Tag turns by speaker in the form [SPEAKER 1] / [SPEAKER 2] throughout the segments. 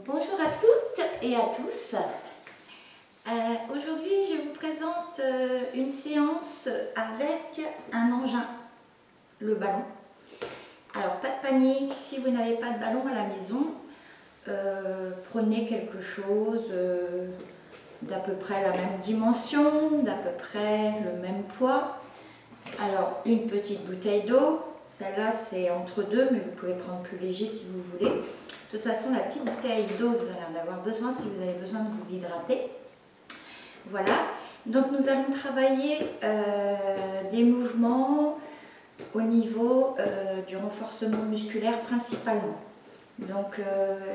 [SPEAKER 1] Bonjour à toutes et à tous. Aujourd'hui, je vous présente une séance avec un engin, le ballon. Alors, pas de panique, si vous n'avez pas de ballon à la maison, prenez quelque chose d'à peu près la même dimension, d'à peu près le même poids. Alors, une petite bouteille d'eau, celle-là c'est entre deux, mais vous pouvez prendre plus léger si vous voulez. De toute façon, la petite bouteille d'eau, vous allez en avoir besoin si vous avez besoin de vous hydrater. Voilà, donc nous allons travailler des mouvements au niveau du renforcement musculaire principalement. Donc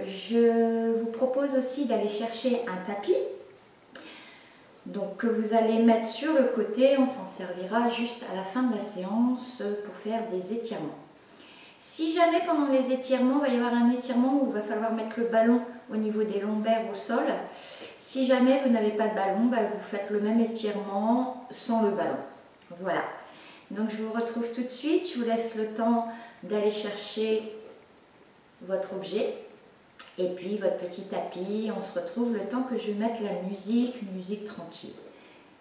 [SPEAKER 1] je vous propose aussi d'aller chercher un tapis. Donc que vous allez mettre sur le côté, on s'en servira juste à la fin de la séance pour faire des étirements. Si jamais pendant les étirements, il va y avoir un étirement où il va falloir mettre le ballon au niveau des lombaires au sol. Si jamais vous n'avez pas de ballon, vous faites le même étirement sans le ballon. Voilà. Donc je vous retrouve tout de suite, je vous laisse le temps d'aller chercher votre objet. Et puis votre petit tapis, on se retrouve le temps que je mette la musique, une musique tranquille.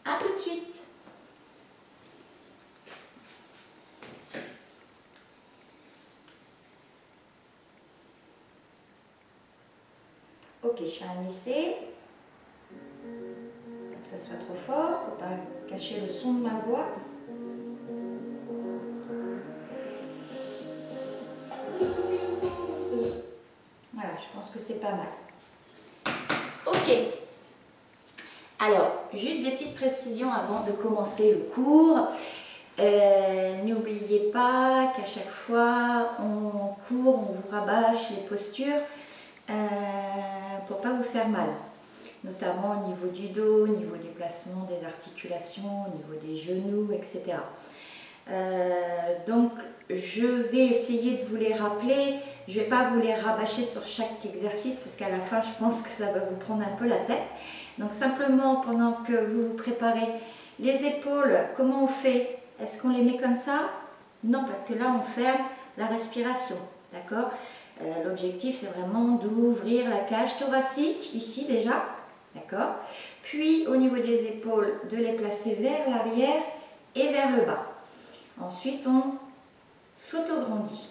[SPEAKER 1] A tout de suite. Ok, je fais un essai. Pas que ça soit trop fort, pour pas cacher le son de ma voix. Voilà, je pense que c'est pas mal. Ok. Alors, juste des petites précisions avant de commencer le cours. N'oubliez pas qu'à chaque fois, on court, on vous rabâche les postures pour ne pas vous faire mal. Notamment au niveau du dos, au niveau des placements des articulations, au niveau des genoux, etc. Donc, je vais essayer de vous les rappeler. Je ne vais pas vous les rabâcher sur chaque exercice parce qu'à la fin, je pense que ça va vous prendre un peu la tête. Donc, simplement, pendant que vous vous préparez, les épaules, comment on fait? Est-ce qu'on les met comme ça? Non, parce que là, on ferme la respiration. D'accord? L'objectif, c'est vraiment d'ouvrir la cage thoracique, ici déjà. D'accord? Puis, au niveau des épaules, de les placer vers l'arrière et vers le bas. Ensuite, on s'autograndit.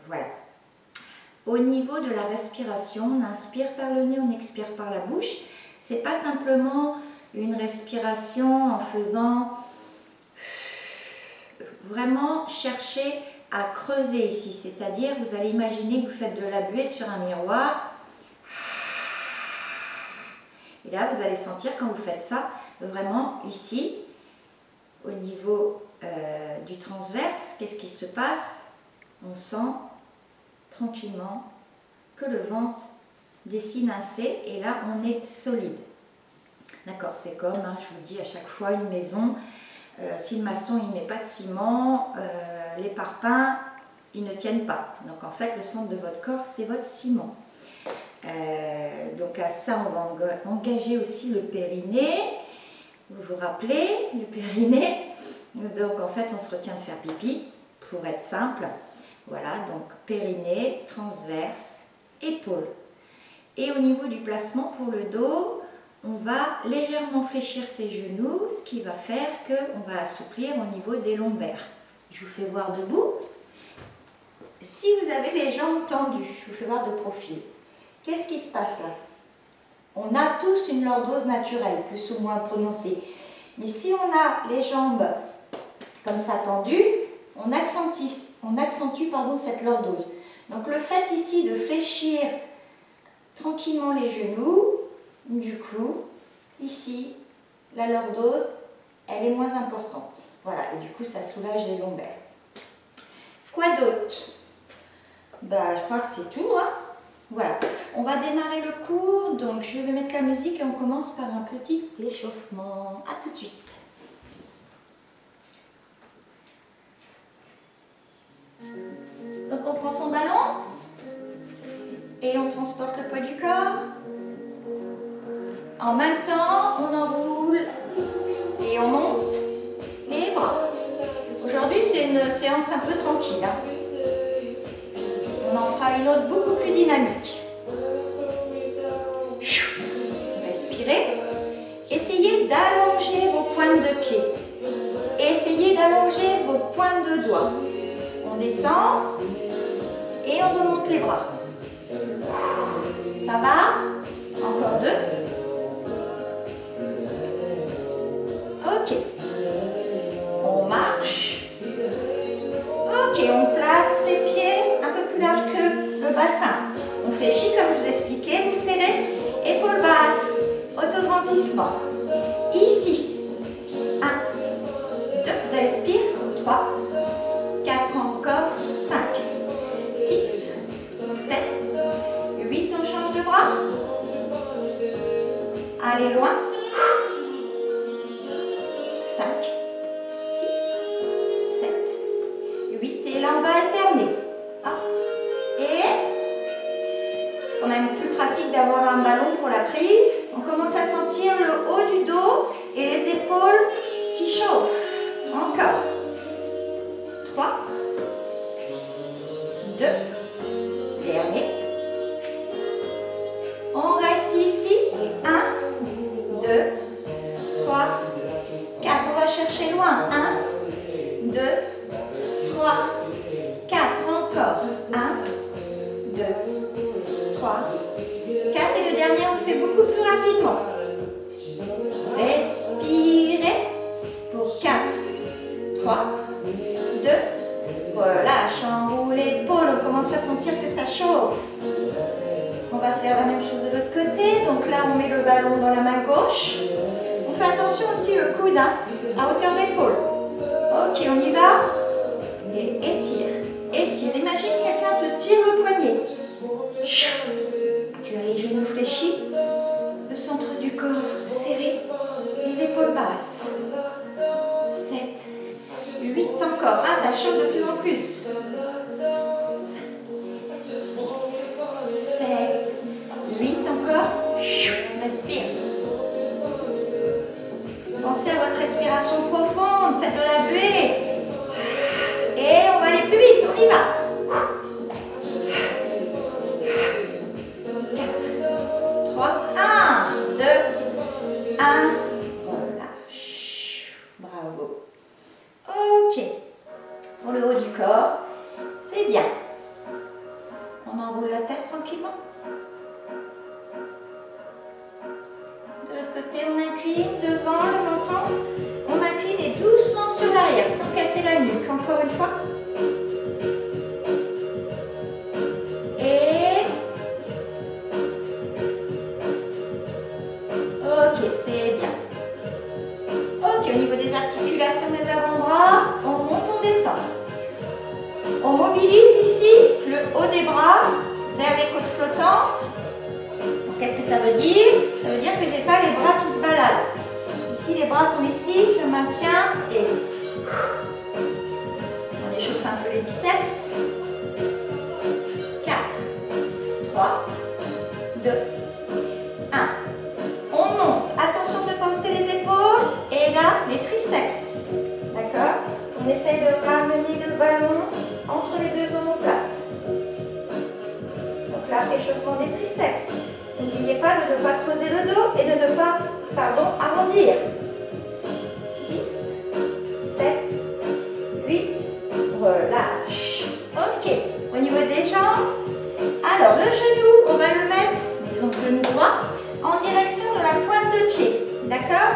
[SPEAKER 1] Voilà. Au niveau de la respiration, on inspire par le nez, on expire par la bouche. C'est pas simplement une respiration en faisant vraiment chercher à creuser ici. C'est-à-dire, vous allez imaginer que vous faites de la buée sur un miroir. Et là, vous allez sentir quand vous faites ça, vraiment ici, au niveau du transverse, qu'est-ce qui se passe? On sent tranquillement que le ventre dessine un C et là on est solide. D'accord, c'est comme, je vous dis à chaque fois, une maison, si le maçon il ne met pas de ciment, les parpaings ils ne tiennent pas. Donc en fait le centre de votre corps c'est votre ciment. Donc à ça on va engager aussi le périnée. Vous vous rappelez, le périnée. Donc en fait on se retient de faire pipi pour être simple. Voilà, donc périnée, transverse, épaule. Et au niveau du placement pour le dos, on va légèrement fléchir ses genoux, ce qui va faire qu'on va assouplir au niveau des lombaires. Je vous fais voir debout. Si vous avez les jambes tendues, je vous fais voir de profil. Qu'est-ce qui se passe là? On a tous une lordose naturelle, plus ou moins prononcée. Mais si on a les jambes comme ça tendues, on accentue cette lordose. Donc le fait ici de fléchir tranquillement les genoux, du coup, ici, la lordose, elle est moins importante. Voilà, et du coup ça soulage les lombaires. Quoi d'autre? Je crois que c'est tout, hein. Voilà, on va démarrer le cours, donc je vais mettre la musique et on commence par un petit échauffement. A tout de suite. Donc on prend son ballon et on transporte le poids du corps. En même temps, on enroule et on monte les bras. Aujourd'hui, c'est une séance un peu tranquille. On en fera une autre beaucoup plus dynamique. essayez d'allonger vos pointes de pied. Essayez d'allonger vos pointes de doigts. On descend et on remonte les bras. Ça va? Encore 2. Ok. On marche. Ok, on place ses pieds un peu plus large que le bassin. On fléchit comme je vous expliquais. Vous serrez, épaules basses, autograndissement. Ici. 1, 2, respire. 3, 4 encore. 5, 6, 7, 8. On change de bras. Allez loin. 5, 6, 7, 8. Et là, on va alterner. Et c'est quand même plus pratique d'avoir un ballon pour la prise. On commence à sentir le haut du dos et les épaules qui chauffent. Encore. 3, 2, dernier. On reste ici. 1, 2, 3, 4. On va chercher loin. 1, 2, 3, 4. Encore. 1, 2, 3, 4. Et le dernier, on le fait beaucoup plus rapidement. Respirez pour 4, 3, 2. Relâche, enroule l'épaule. On commence à sentir que ça chauffe. On va faire la même chose de l'autre côté. Donc là, on met le ballon dans la main gauche. On fait attention aussi le coude à hauteur d'épaule. Ok, on y va. Et étire, étire. Imagine quelqu'un te tire le poignet. Tu as les genoux fléchis, le centre du corps serré, les épaules basses. 7, 8 encore. Ah, ça chauffe de plus en plus. 6, 7, 8 encore. Respire. Pensez à votre respiration profonde. Faites de la buée. Et on va aller plus vite. On y va. 4, 3, 1, 2, 1. Relâche. Bravo. Ok. Pour le haut du corps, c'est bien. On enroule la tête tranquillement. De l'autre côté, on incline devant le menton. On incline et doucement sur l'arrière, sans casser la nuque. Encore une fois. Et... ok, c'est bien. Ok, au niveau des articulations des avant-bras, on monte, on descend. On mobilise ici le haut des bras vers les côtes flottantes. Qu'est-ce que ça veut dire? Ça veut dire que je n'ai pas les bras qui se baladent. Ici, les bras sont ici, je maintiens et on échauffe un peu les biceps. 4, 3, 2, 1. On monte. Attention de ne pas hausser les épaules. Et là, les triceps. D'accord? On essaye de ramener le ballon entre les deux omoplates. Donc là, échauffement des triceps. N'oubliez pas de ne pas creuser le dos et de ne pas, arrondir. 6, 7, 8, relâche. Ok, au niveau des jambes, alors le genou, on va le mettre, donc le genou droit, en direction de la pointe de pied. D'accord?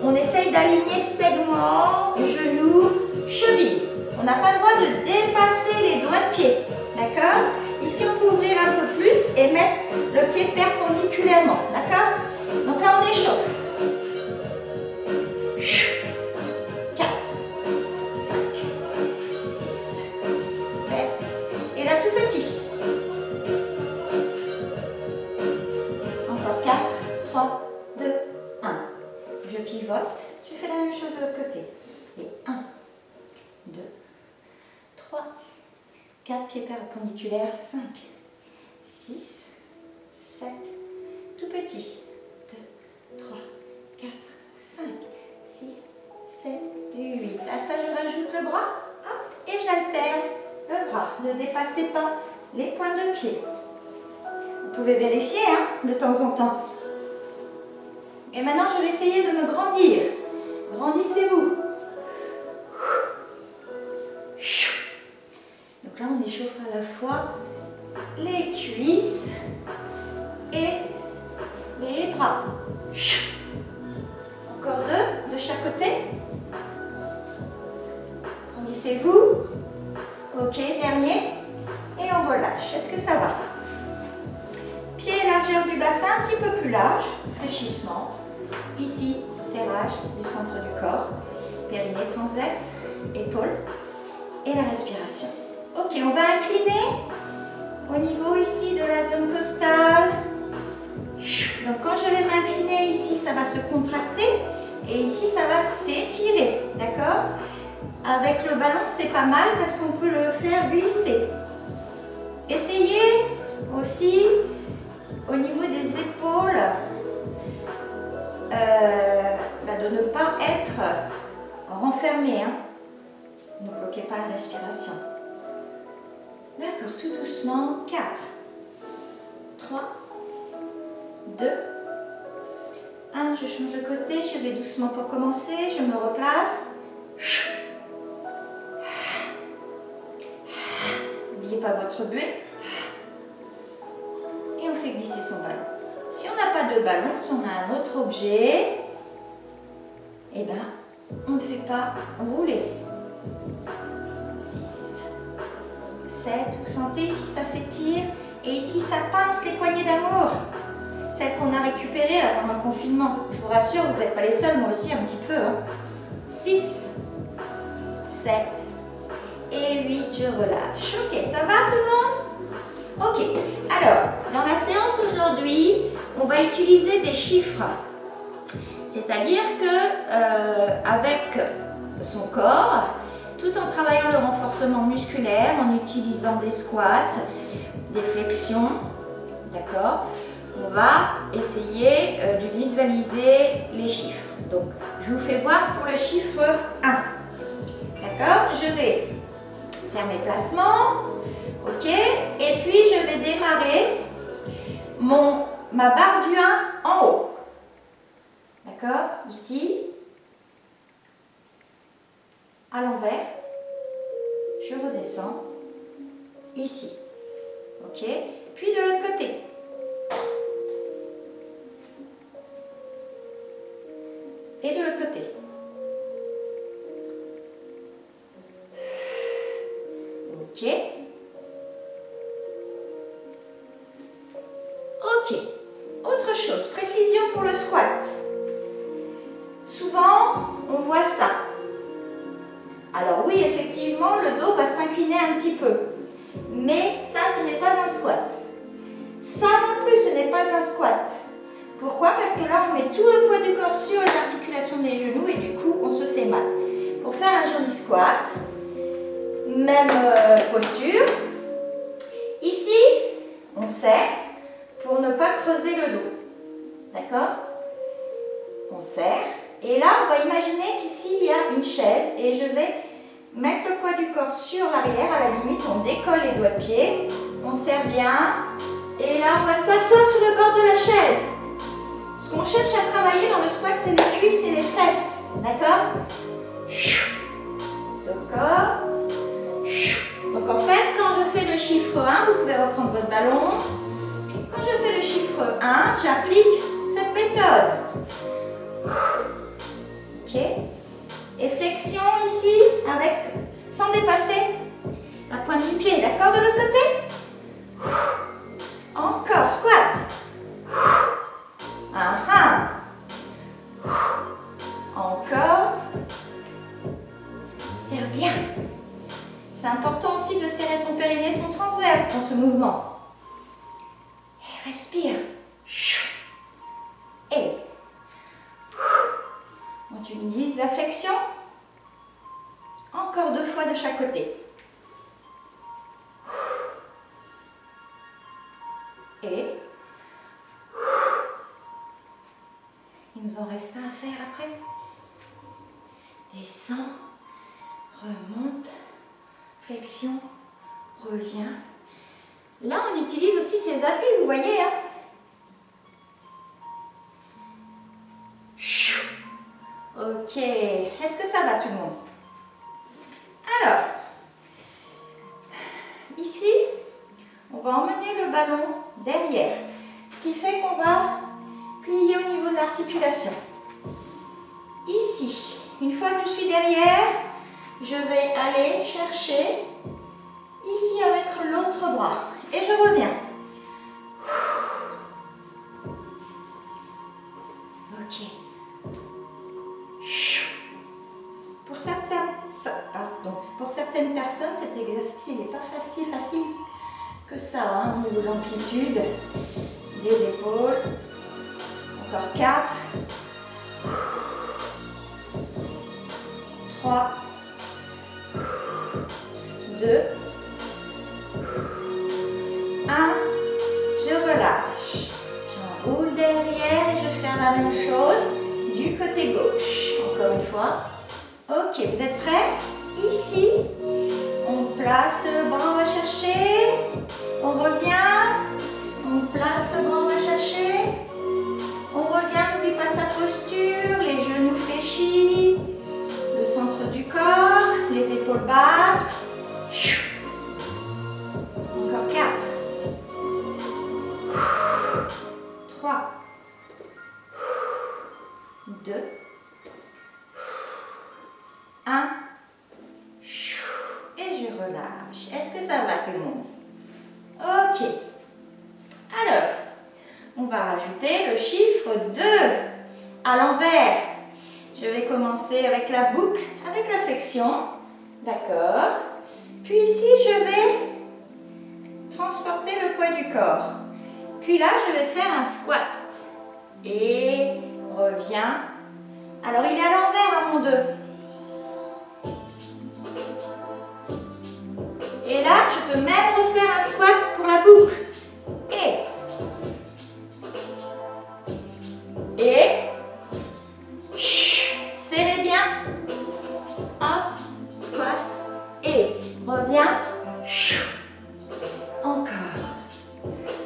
[SPEAKER 1] On essaye d'aligner segment, genou, cheville. On n'a pas le droit de dépasser les doigts de pied. D'accord? Ici, on peut ouvrir un peu plus et mettre le pied perpendiculairement. D'accord? Donc là, on échauffe. 4, 5, 6, 7. Et là, tout petit. Encore 4, 3, 2, 1. Je pivote. Je fais la même chose de l'autre côté. Et 1, 2, 3, 4 pieds perpendiculaires, 5, 6, 7, tout petit, 2, 3, 4, 5, 6, 7, 8. À ça, je rajoute le bras, hop, et j'alterne le bras. Ne dépassez pas les pointes de pied. Vous pouvez vérifier de temps en temps. Et maintenant, je vais essayer de me grandir. Grandissez-vous. Donc là, on échauffe à la fois les cuisses et les bras. Encore deux de chaque côté. Grandissez-vous. Ok, dernier. Et on relâche. Est-ce que ça va? Pied largeur du bassin un petit peu plus large. Fléchissement. Ici, serrage du centre du corps. Périnée transverse. Épaules. Et la respiration. Ok, on va incliner au niveau ici de la zone costale. Donc quand je vais m'incliner ici, ça va se contracter et ici, ça va s'étirer, d'accord? Avec le ballon, c'est pas mal parce qu'on peut le faire glisser. Essayez aussi au niveau des épaules de ne pas être renfermé. Hein. Ne bloquez pas la respiration. D'accord, tout doucement. 4, 3, 2, 1. Je change de côté. Je vais doucement pour commencer. Je me replace. N'oubliez pas votre buée. Et on fait glisser son ballon. Si on n'a pas de ballon, si on a un autre objet, eh ben, on ne fait pas rouler. 6, 7, vous sentez ici ça s'étire et ici ça pince les poignées d'amour. Celles qu'on a récupérées là, pendant le confinement. Je vous rassure, vous n'êtes pas les seuls, moi aussi un petit peu. Hein. 6, 7 et 8, je relâche. Ok, ça va tout le monde? Ok, alors, dans la séance aujourd'hui, on va utiliser des chiffres. C'est-à-dire que avec son corps, tout en travaillant le renforcement musculaire, en utilisant des squats, des flexions, d'accord, on va essayer de visualiser les chiffres. Donc, je vous fais voir pour le chiffre 1. D'accord? Je vais faire mes placements. Ok? Et puis, je vais démarrer ma barre du 1 en haut. D'accord? Ici. À l'envers. Je redescends. Ici. Ok? Puis de l'autre côté. Et de l'autre côté. Ok. Ok. Autre chose, précision pour le squat. Souvent, on voit ça. Alors oui, effectivement, le dos va s'incliner un petit peu. Mais ça, ce n'est pas un squat. Ça non plus, ce n'est pas un squat. Pourquoi? Parce que là, on met tout le poids du corps sur les articulations des genoux et du coup, on se fait mal. Pour faire un joli squat, même posture. Ici, on serre pour ne pas creuser le dos. D'accord? On serre. Et là, on va imaginer qu'ici, il y a une chaise et je vais mettre le poids du corps sur l'arrière. À la limite, on décolle les doigts de pied. On serre bien. Et là, on va s'asseoir sur le bord de la chaise. Ce qu'on cherche à travailler dans le squat, c'est les cuisses et les fesses. D'accord? D'accord? Donc en fait, quand je fais le chiffre 1, vous pouvez reprendre votre ballon. Quand je fais le chiffre 1, j'applique cette méthode. Ok? Et flexion ici, sans dépasser la pointe du pied. D'accord? De l'autre côté? Encore, squat. Encore. Serre bien. C'est important aussi de serrer son périnée, son transverse dans ce mouvement. Et respire. Et on utilise la flexion. Encore 2 fois de chaque côté. Et il nous en reste un à faire après. Descend, remonte, flexion, revient. Là, on utilise aussi ces appuis, vous voyez, hein? ça va tout le monde? Alors, ici, on va emmener le ballon derrière, ce qui fait qu'on va plier au niveau de l'articulation. Ici, une fois que je suis derrière, je vais aller chercher ici avec l'autre bras et je reviens. Ok. Pour certaines personnes, cet exercice n'est pas facile que ça, hein, au niveau de l'amplitude des épaules. Encore 4, 3, 2, 1, je relâche. J'enroule derrière et je vais faire la même chose du côté gauche. Encore une fois. Ok, vous êtes prêts? Ici, on place le bras, on va chercher. On revient. On place le bras, on va chercher. On revient, n'oublie pas sa posture, les genoux fléchis, le centre du corps, les épaules basses. Encore 4, 3, 2, 1, et je relâche. Est-ce que ça va tout le monde? Ok. Alors, on va rajouter le chiffre 2 à l'envers. Je vais commencer avec la boucle, avec la flexion. D'accord. Puis ici, je vais transporter le poids du corps. Puis là, je vais faire un squat. Et reviens. Alors, il est à l'envers à mon 2. Et là, je peux même refaire un squat pour la boucle. Et serrez bien. Hop, squat. Et reviens. Encore.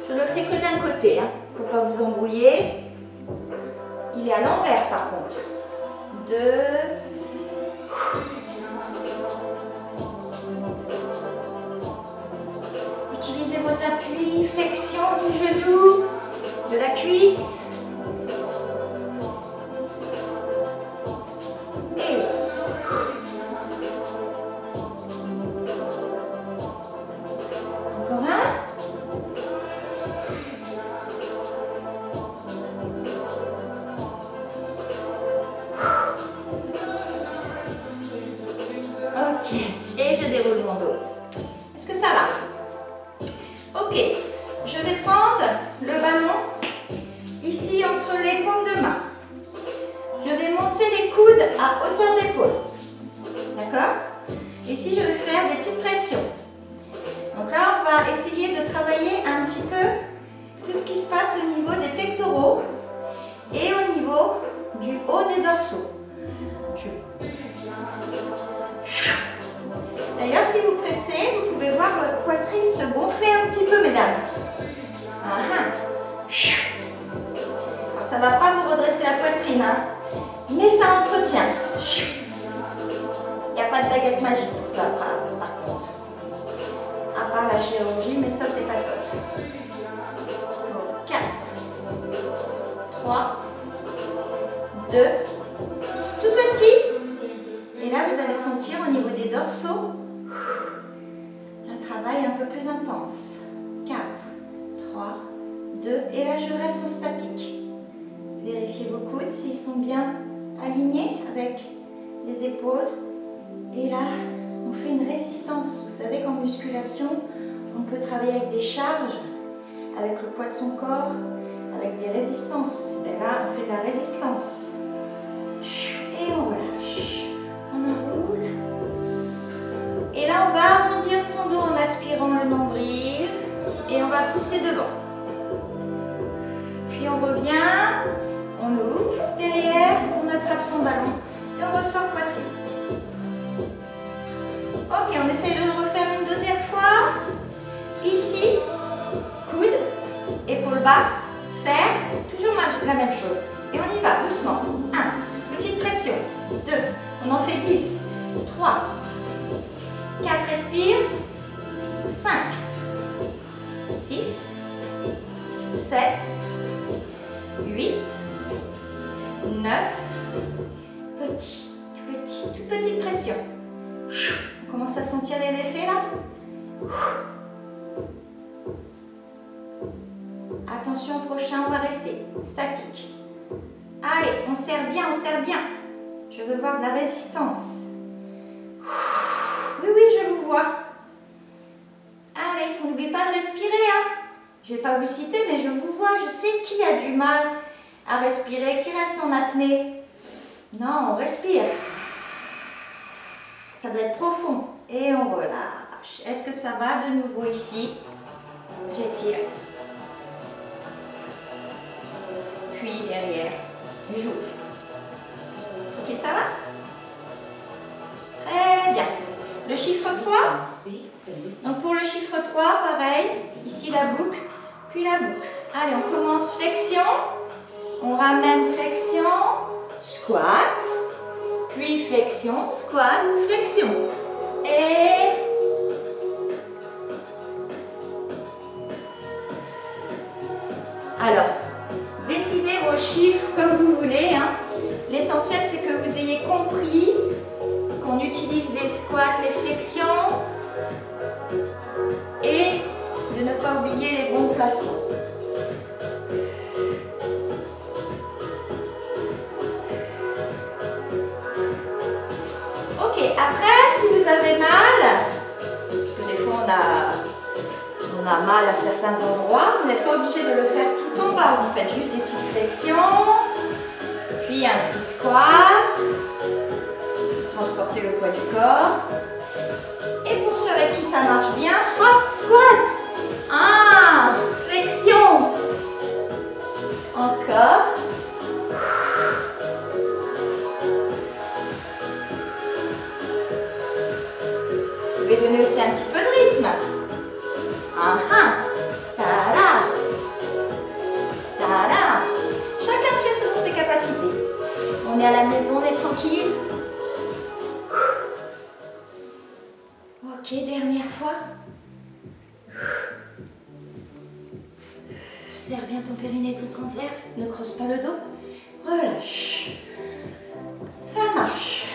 [SPEAKER 1] Je ne le fais que d'un côté, hein, pour ne pas vous embrouiller. Il est à l'envers par contre. 2. Utilisez vos appuis, flexion du genou, de la cuisse. Et encore un. Ok, et je déroule mon dos. Est-ce que ça va? Ok, je vais prendre le ballon ici entre les paumes de main. Je vais monter les coudes à hauteur d'épaule. D'accord? Ici, je vais faire des petites pressions. Donc là, on va essayer de travailler un petit peu tout ce qui se passe au niveau des pectoraux et au niveau du haut des dorsaux. D'ailleurs, si vous pressez, vous pouvez voir votre poitrine se gonfler un petit peu, mesdames. Alors, ça ne va pas vous redresser la poitrine, hein, mais ça entretient. Il n'y a pas de baguette magique pour ça, par contre. À part la chirurgie, mais ça, c'est pas top. 4, 3, 2, tout petit. Et là, vous allez sentir au niveau des dorsaux un travail un peu plus intense. 4, 3, 2, et là, je reste en statique. Vérifiez vos coudes s'ils sont bien alignés avec les épaules. Et là, on fait une résistance. Vous savez qu'en musculation, on peut travailler avec des charges, avec le poids de son corps, avec des résistances. Et là, on fait de la résistance. Et on relâche. On enroule. Et là, on va arrondir son dos en aspirant le nombril. Et on va pousser devant. Puis on revient. On ouvre derrière. On attrape son ballon. Et on ressort poitrine. Ok, on essaye de le refaire une deuxième fois. Ici, coude, épaule basse, serre, toujours la même chose. Et on y va doucement. 1, petite pression. 2, on en fait 10 cuisses. 3, 4, respire. 5, 6, 7, 8, 9, toute petite pression. On commence à sentir les effets là. Attention, prochain, on va rester statique. Allez, on serre bien, on serre bien. Je veux voir de la résistance. Oui, oui, je vous vois. Allez, on n'oublie pas de respirer, hein. Je ne vais pas vous citer, mais je vous vois, je sais qui a du mal à respirer, qui reste en apnée. Non, on respire. Ça doit être profond. Et on relâche. Est-ce que ça va de nouveau ici? J'étire. Puis derrière, j'ouvre. Ok, ça va? Très bien. Le chiffre 3. Donc pour le chiffre 3, pareil. Ici la boucle, puis la boucle. Allez, on commence flexion. On ramène flexion, squat. Puis flexion, squat, flexion. Et... alors, décidez vos chiffres comme vous voulez. Hein. L'essentiel, c'est que vous ayez compris qu'on utilise les squats, les flexions et de ne pas oublier les bons placements. Ok, après, si vous avez mal, parce que des fois on a mal à certains endroits, vous n'êtes pas obligé de le faire tout en bas. Vous faites juste des petites flexions, puis un petit squat, transportez le poids du corps. Et pour ceux avec qui ça marche bien, hop, squat. 1, flexion. Encore. Je vais donner aussi un petit peu de rythme. 1, ta-da, ta-da. Chacun fait selon ses capacités. On est à la maison, on est tranquille. Ok, dernière fois. Serre bien ton périnée, ton transverse. Ne creuse pas le dos. Relâche. Ça marche.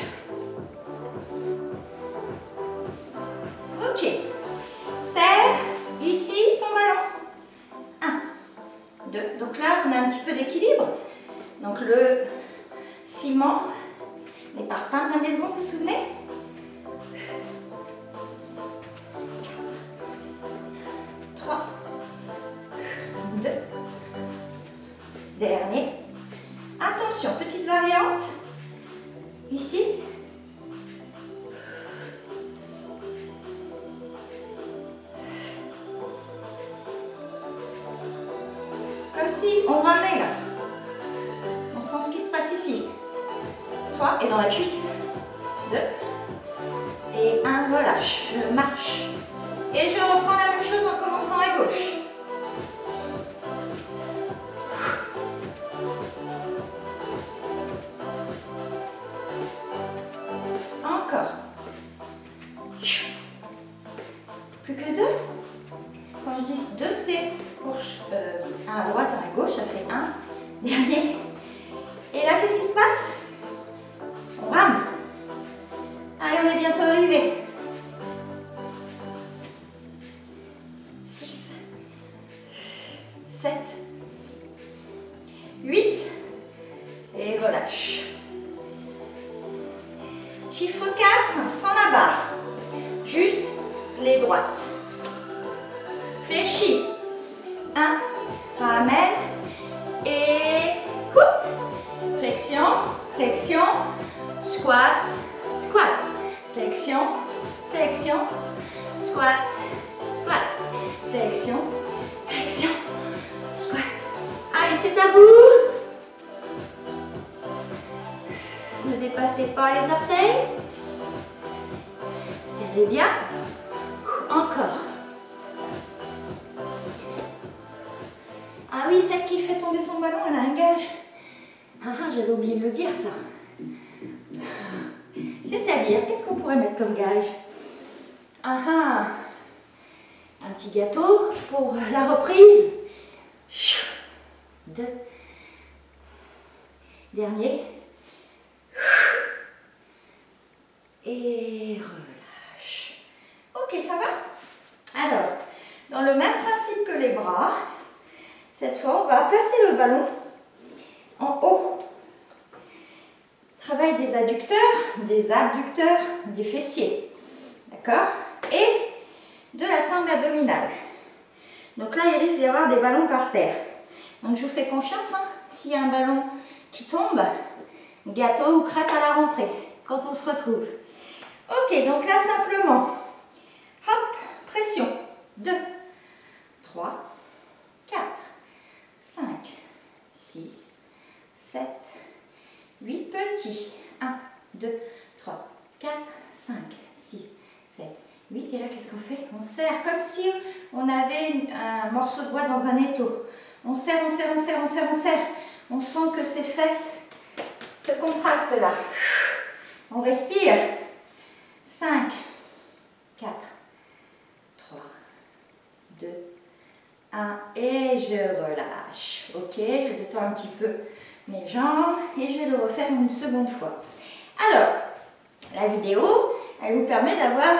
[SPEAKER 1] Ok. Serre ici ton ballon. 1, 2. Donc là, on a un petit peu d'équilibre. Donc le ciment, les parpaings de la maison, vous vous souvenez? 3, 2, dernier. Attention, petite variante. Ici. Comme si on ramait là. On sent ce qui se passe ici. 3 et dans la cuisse. 2 et 1, relâche. Je marche. Et je reprends la même chose en commençant à gauche. Encore. Plus que 2. Quand je dis 2, c'est pour 1 à droite, 1 à gauche, ça fait 1. Dernier. Et là, qu'est-ce qui se passe? On rame. Allez, on est bientôt arrivé. 6, 7, 8. Et relâche. Chiffre 4, sans la barre. Juste les droites. Fléchis. 1, ramène. Et flexion, flexion, squat, squat, flexion, flexion, squat, squat, flexion, flexion, squat. Allez, c'est à vous. Ne dépassez pas les orteils. Serrez bien. Encore. Ah oui, celle qui fait tomber son ballon, elle a un gage. Ah, j'avais oublié de le dire, ça. C'est-à-dire, qu'est-ce qu'on pourrait mettre comme gage? Ah ah, un petit gâteau pour la reprise. 2. Dernier. Et relâche. Ok, ça va? Alors, dans le même principe que les bras, cette fois, on va placer le ballon en haut. Travail des adducteurs, des abducteurs, des fessiers. D'accord? Et de la sangle abdominale. Donc là, il risque d'y avoir des ballons par terre. Donc je vous fais confiance, hein, s'il y a un ballon qui tombe, gâteau ou crêpe à la rentrée, quand on se retrouve. Ok, donc là, simplement, hop, pression. 2, 3, 4, 5, 6, 7, 8 petits. 1, 2, 3, 4, 5, 6, 7, 8. Et là, qu'est-ce qu'on fait? On serre comme si on avait un morceau de bois dans un étau. On serre, on serre, on serre, on serre, on serre. On sent que ces fesses se contractent là. On respire. 5, 4, 3, 2, 1. Et je relâche. Ok, je détends un petit peu mes jambes et je vais le refaire une seconde fois. Alors, la vidéo, elle vous permet d'avoir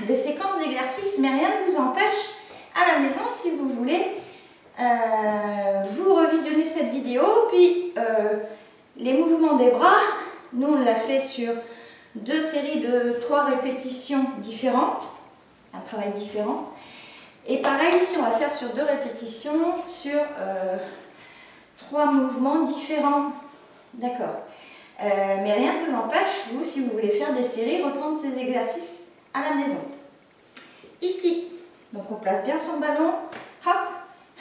[SPEAKER 1] des séquences d'exercices, mais rien ne vous empêche à la maison, si vous voulez, vous revisionnez cette vidéo, puis les mouvements des bras, nous on l'a fait sur 2 séries de 3 répétitions différentes, un travail différent. Et pareil, ici on va faire sur 2 répétitions, sur 3 mouvements différents. D'accord. Mais rien ne vous empêche, vous, si vous voulez faire des séries, reprendre ces exercices à la maison. Ici, donc on place bien son ballon, hop,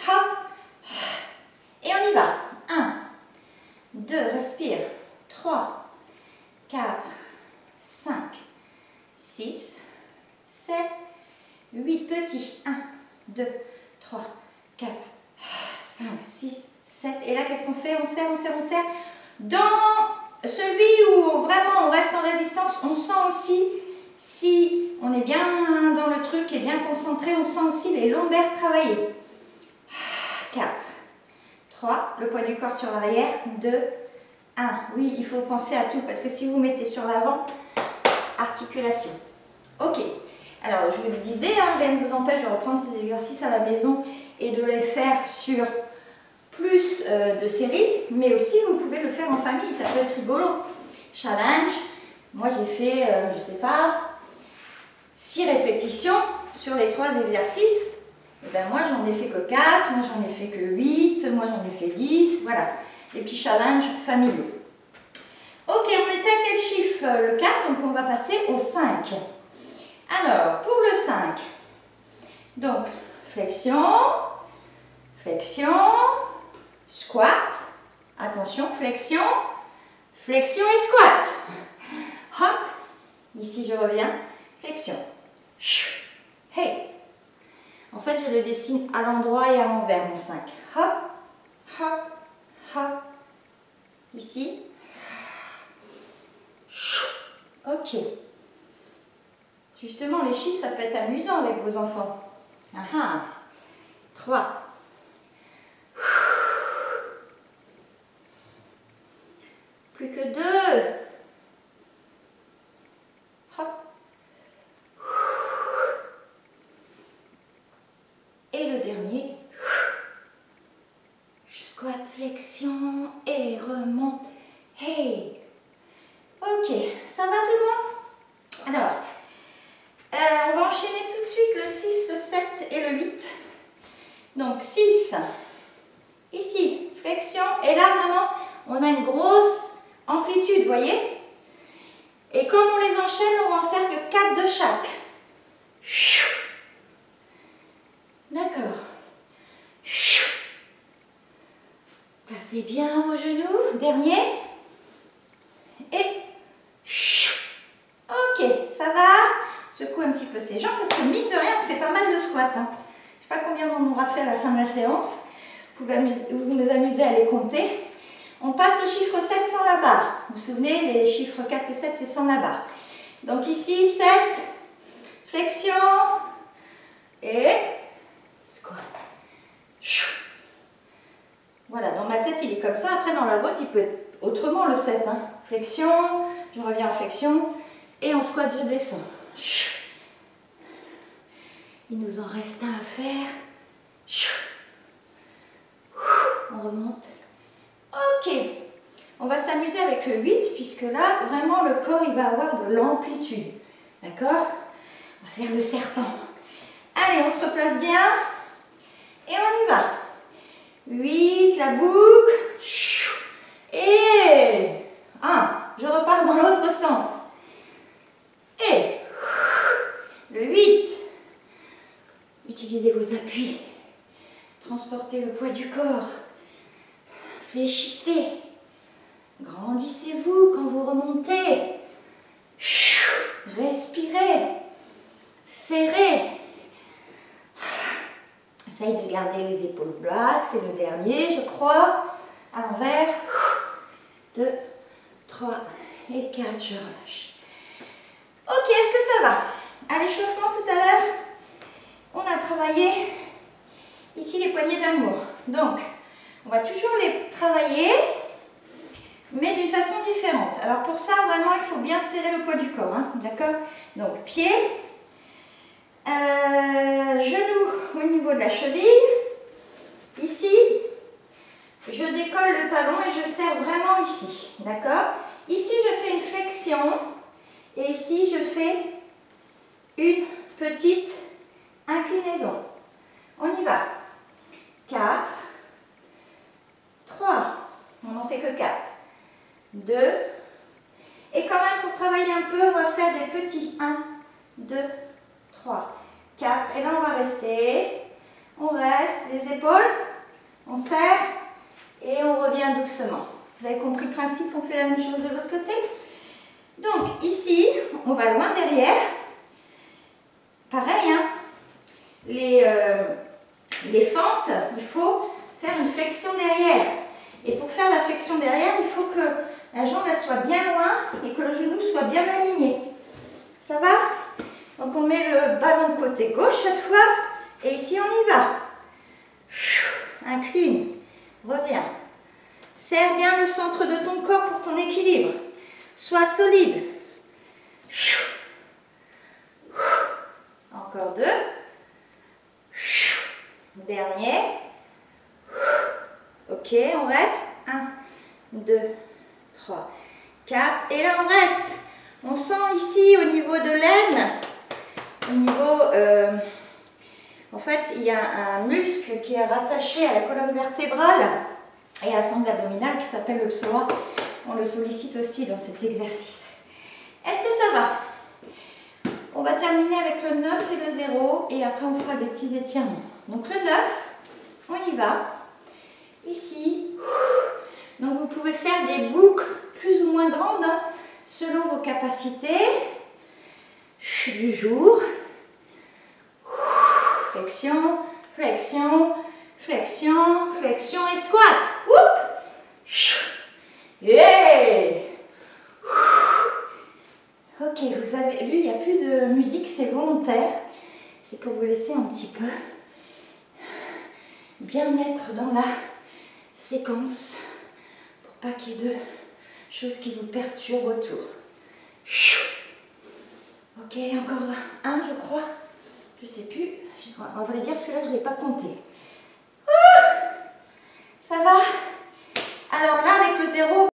[SPEAKER 1] hop, et on y va. 1, 2, respire, 3, 4, 5, 6, 7, 8 petits. 1, 2, 3, 4, 5, 6, 7. Et là, qu'est-ce qu'on fait? On serre, on serre, on serre. Dans celui où vraiment on reste en résistance, on sent aussi, si on est bien dans le truc et bien concentré, on sent aussi les lombaires travailler. 4, 3, le poids du corps sur l'arrière, 2, 1. Oui, il faut penser à tout, parce que si vous mettez sur l'avant, articulation. Ok, alors je vous disais, hein, rien ne vous empêche de reprendre ces exercices à la maison et de les faire sur plus de séries, mais aussi vous pouvez le faire en famille, ça peut être rigolo. Challenge, moi j'ai fait, je sais pas, 6 répétitions sur les 3 exercices. Et ben moi j'en ai fait que 4, moi j'en ai fait que 8, moi j'en ai fait 10, voilà, des petits challenges familiaux. Ok, on était à quel chiffre? Le 4, donc on va passer au 5. Alors, pour le 5, donc flexion, flexion, squat, attention, flexion, flexion et squat. Hop, ici je reviens, flexion, hey. En fait, je le dessine à l'endroit et à l'envers, mon 5. Hop, hop, hop. Ici. Ok. Justement, les chiffres, ça peut être amusant avec vos enfants. 3. Plus que 2. Hop. Et le dernier. Squat, flexion et remonte. Hey. Ok, ça va tout le monde? Alors, on va enchaîner tout de suite le 6, le 7 et le 8. Donc 6, ici, flexion, et là vraiment, on a une grosse amplitude, vous voyez? Et comme on les enchaîne, on va en faire que 4 de chaque. D'accord. Placez bien vos genoux. Dernier. Et ok, ça va. Secoue un petit peu ses jambes parce que mine de rien, on fait pas mal de squats. Hein. Je ne sais pas combien on aura fait à la fin de la séance. Vous pouvez vous amuser à les compter. On passe le chiffre 7 sans la barre. Vous vous souvenez, les chiffres 4 et 7, c'est sans la barre. Donc ici, 7, flexion et squat. Voilà, dans ma tête, il est comme ça. Après, dans la vôtre, il peut être autrement le 7. Hein. Flexion, je reviens en flexion et en squat, je descends. Il nous en reste un à faire. On remonte. Ok. On va s'amuser avec le 8 puisque là, vraiment, le corps, il va avoir de l'amplitude. D'accord? On va faire le serpent. Allez, on se replace bien. Et on y va. 8, la boucle. Et 1. Je repars dans l'autre sens. Et le 8. Utilisez vos appuis. Transportez le poids du corps. Fléchissez. Grandissez-vous quand vous remontez. Respirez. Serrez. Essaye de garder les épaules basses. C'est le dernier, je crois. À l'envers. 2, 3 et 4. Je relâche. Ok, est-ce que ça va? À l'échauffement tout à l'heure, on a travaillé ici les poignées d'amour. Donc, on va toujours les travailler, mais d'une façon différente. Alors pour ça, vraiment, il faut bien serrer le poids du corps. Hein, d'accord? Donc, pied, genou au niveau de la cheville. Ici, je décolle le talon et je serre vraiment ici. D'accord? Ici, je fais une flexion et ici, je fais une petite inclinaison. On y va. 4, 3, on n'en fait que 4, 2, et quand même pour travailler un peu, on va faire des petits 1, 2, 3, 4, et là on va rester, on reste, les épaules, on serre, et on revient doucement. Vous avez compris le principe, on fait la même chose de l'autre côté. Donc ici, on va loin derrière, pareil, hein, les fentes, il faut faire une flexion derrière. Et pour faire la flexion derrière, il faut que la jambe elle soit bien loin et que le genou soit bien aligné. Ça va? Donc on met le ballon côté gauche cette fois. Et ici on y va. Incline. Reviens. Serre bien le centre de ton corps pour ton équilibre. Sois solide. Encore 2. Dernier. Ok, on reste. 1, 2, 3, 4. Et là, on reste. On sent ici au niveau de l'aine, au niveau... en fait, il y a un muscle qui est rattaché à la colonne vertébrale et à sangle abdominale qui s'appelle le psoas. On le sollicite aussi dans cet exercice. Est-ce que ça va? On va terminer avec le 9 et le 0 et après on fera des petits étirements. Donc le 9, on y va. Ici. Donc vous pouvez faire des boucles plus ou moins grandes hein, selon vos capacités du jour. Flexion, flexion, flexion, flexion et squat. Yeah. Ok, vous avez vu, il n'y a plus de musique, c'est volontaire. C'est pour vous laisser un petit peu bien être dans la séquence pour pas qu'il y ait de choses qui vous perturbent autour. Ok, encore un, je crois. Je sais plus. En vrai dire, celui-là, je ne l'ai pas compté. Ça va? Alors là, avec le 0,